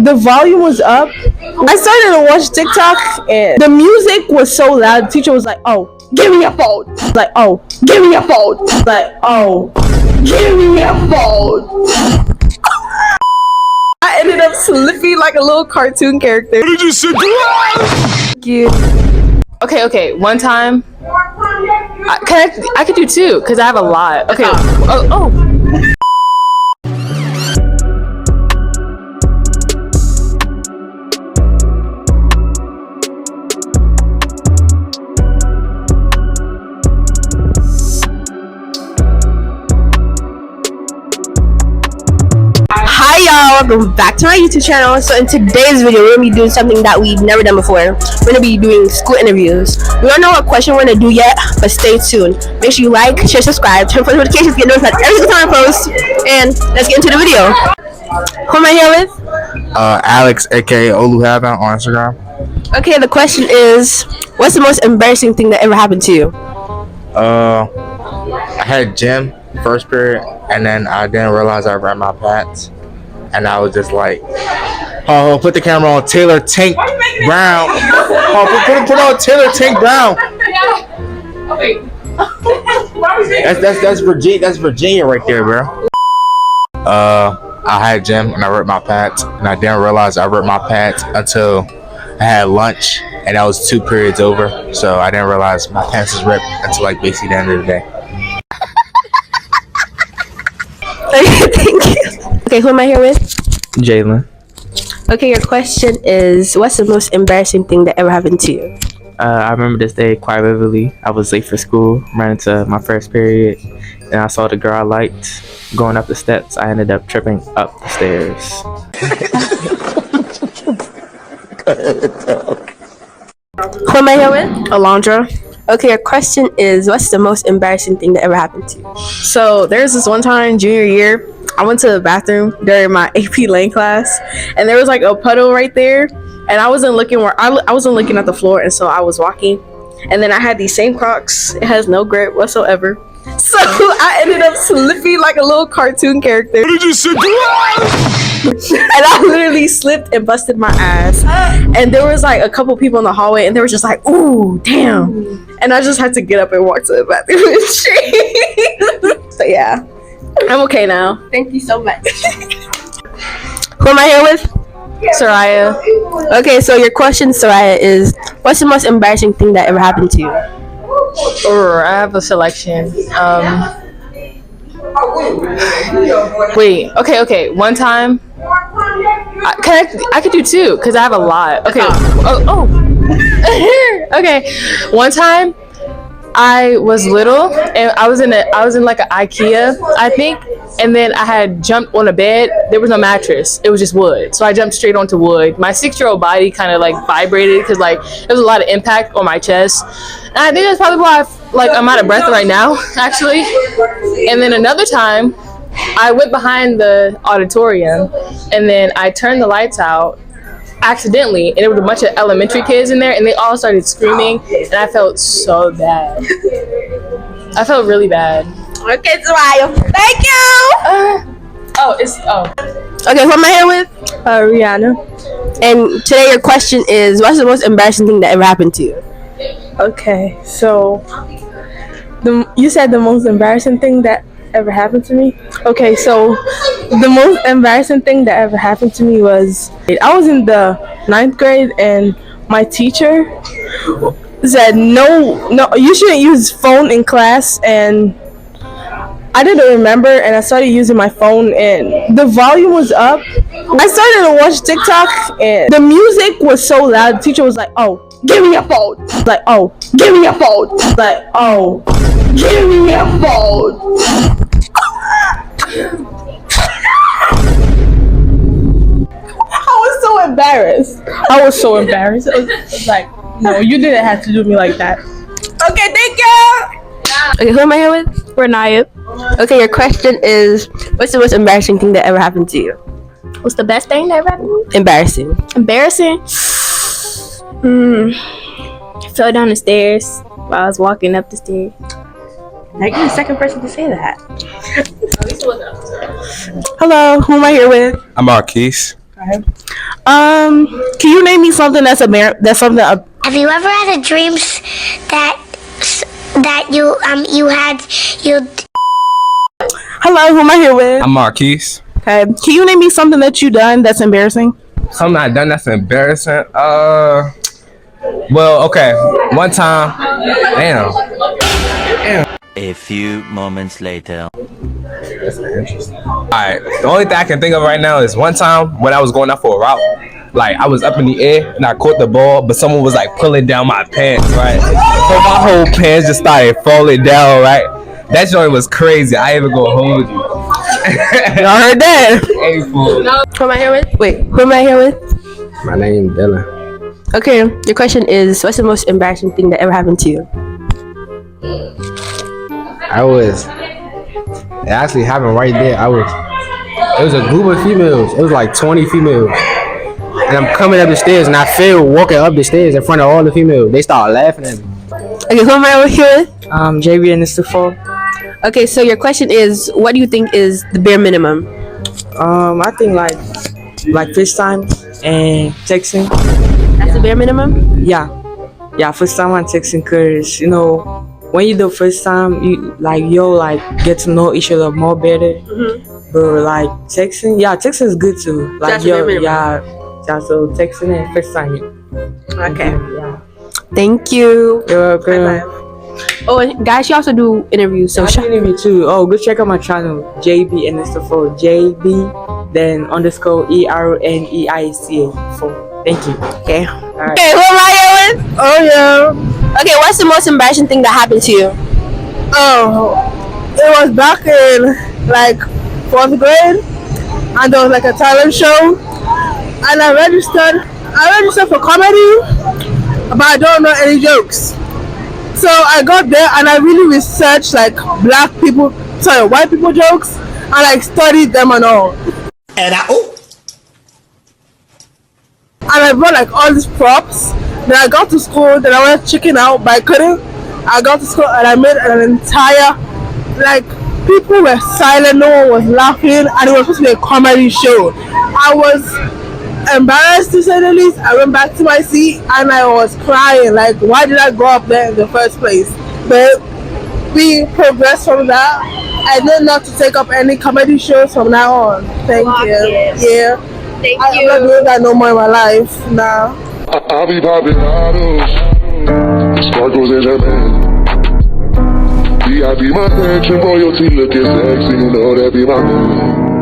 the volume was up. I started to watch TikTok and the music was so loud. The teacher was like, "Oh, give me your phone." Like, "Oh, give me your phone." Like, "Oh, give me your phone." I ended up slipping like a little cartoon character. What did you say? Thank you. Okay. One time, I could do two because I have a lot. Okay. Oh. Hi y'all, welcome back to my YouTube channel. So in today's video, we're gonna be doing something that we've never done before. We're gonna be doing school interviews. We don't know what question we're gonna do yet, but stay tuned. Make sure you like, share, subscribe, turn on notifications, get notified every single time I post, and let's get into the video. Who am I here with? Alex, aka Oluhaban on Instagram. Okay, the question is, what's the most embarrassing thing that ever happened to you? I had gym first period, and then I didn't realize I ran my pants, and I was just like, "Oh, put the camera on Taylor Tank Brown." Oh, put on Taylor Tank Brown. That's Virginia right there, bro. I had gym and I ripped my pants, and I didn't realize I ripped my pants until I had lunch, and that was 2 periods over. So I didn't realize my pants was ripped until like basically the end of the day. Thank you. Okay, who am I here with? Jalen. Okay, your question is, what's the most embarrassing thing that ever happened to you? I remember this day quite vividly. I was late for school, ran into my first period, and I saw the girl I liked going up the steps. I ended up tripping up the stairs. Who am I here with? Alondra. Okay, your question is, what's the most embarrassing thing that ever happened to you? So there's this one time junior year, I went to the bathroom during my AP Lane class, and there was like a puddle right there, and I wasn't looking I wasn't looking at the floor, and so I was walking, and then I had these same Crocs. It has no grip whatsoever, so I ended up slipping like a little cartoon character. What did you say? And I literally slipped and busted my ass, and there was like a couple people in the hallway, and they were just like, "Ooh, damn." And I just had to get up and walk to the bathroom and shit. So yeah, I'm okay now. Thank you so much. Who am I here with? Soraya. Okay, so your question, Soraya, is, what's the most embarrassing thing that ever happened to you? I have a selection. Wait. Okay. One time, I could do two because I have a lot. Okay. Okay. One time, I was little and I was in like an IKEA, I think, and then I had jumped on a bed. There was no mattress. It was just wood. So I jumped straight onto wood. My 6-year-old body kind of like vibrated because like there was a lot of impact on my chest. And I think that's probably why I'm out of breath right now, actually. And then another time, I went behind the auditorium and then I turned the lights out accidentally, and there was a bunch of elementary kids in there, and they all started screaming, and I felt so bad. I felt really bad. Okay, Soraya. Thank you. Okay, who am I here with? Rihanna. And today your question is, what's the most embarrassing thing that ever happened to you? Okay, so you said the most embarrassing thing that ever happened to me? Okay, so the most embarrassing thing that ever happened to me was I was in the 9th grade, and my teacher said no, you shouldn't use phone in class, and I didn't remember, and I started using my phone, and the volume was up. I started to watch TikTok, and the music was so loud. The teacher was like, "Oh, give me your phone." Like, "Oh, give me your phone." Like, "Oh, give me your phone." I was so embarrassed. It was like, no, you didn't have to do me like that. Okay, thank you. Okay, who am I here with? Renaya. Okay, your question is, what's the most embarrassing thing that ever happened to you? What's the best thing that ever happened? Embarrassing. Embarrassing? I fell down the stairs while I was walking up the stairs. Like, you're the second person to say that. Hello, who am I here with? I'm Marquise. Can you name me something that's something? Have you ever had a dream that you Hello, who am I here with? I'm Marquise. Okay. Can you name me something that you done that's embarrassing? Something I done that's embarrassing. Well, okay. One time, damn. A few moments later. Alright, the only thing I can think of right now is one time when I was going out for a route. Like, I was up in the air and I caught the ball, but someone was like pulling down my pants, right? So my whole pants just started falling down, right? That joint was crazy. I ain't even gonna hold you. Y'all heard that? Hey, fool. Who am I here with? Wait, who am I here with? My name Dylan. Okay, your question is, what's the most embarrassing thing that ever happened to you? It actually happened right there. It was a group of females. It was like 20 females. And I'm coming up the stairs and I feel walking up the stairs in front of all the females. They start laughing at me. Okay, who am I over here with? JB and Mr. Fall. Okay, so your question is, what do you think is the bare minimum? I think like FaceTime and texting. That's the bare minimum? Yeah, FaceTime and texting, cause you know when you do FaceTime, you'll get to know each other more better. Mm-hmm. But like texting, texting is good too. That's the bare minimum. So texting and FaceTime. Okay. Yeah. Thank you. You're welcome. Bye-bye. Oh, and guys, you also do interviews. So I do interview too. Oh, go check out my channel, JB and Mr. Fall. JB, then _ERNEICA4. Thank you. Okay. Alright. Okay, who am I here with? Oh, yeah. Okay, what's the most embarrassing thing that happened to you? Oh, it was back in like 4th grade, and there was like a talent show, and I registered for comedy, but I don't know any jokes. So I got there and I really researched like white people jokes, and like studied them and all. And I brought like all these props. Then I got to school, then I went checking out, but I couldn't. I got to school and I made an entire, people were silent, no one was laughing, and it was supposed to be a comedy show. I was embarrassed to say the least. I went back to my seat and I was crying, why did I go up there in the first place? But we progressed from that. I did not to take up any comedy shows from now on. Thank you. Yeah. Thank I'm not doing that no more in my life now. I'll be popping bottles, sparkles in her man. VIP my section, royalty looking sexy, you know that be my man.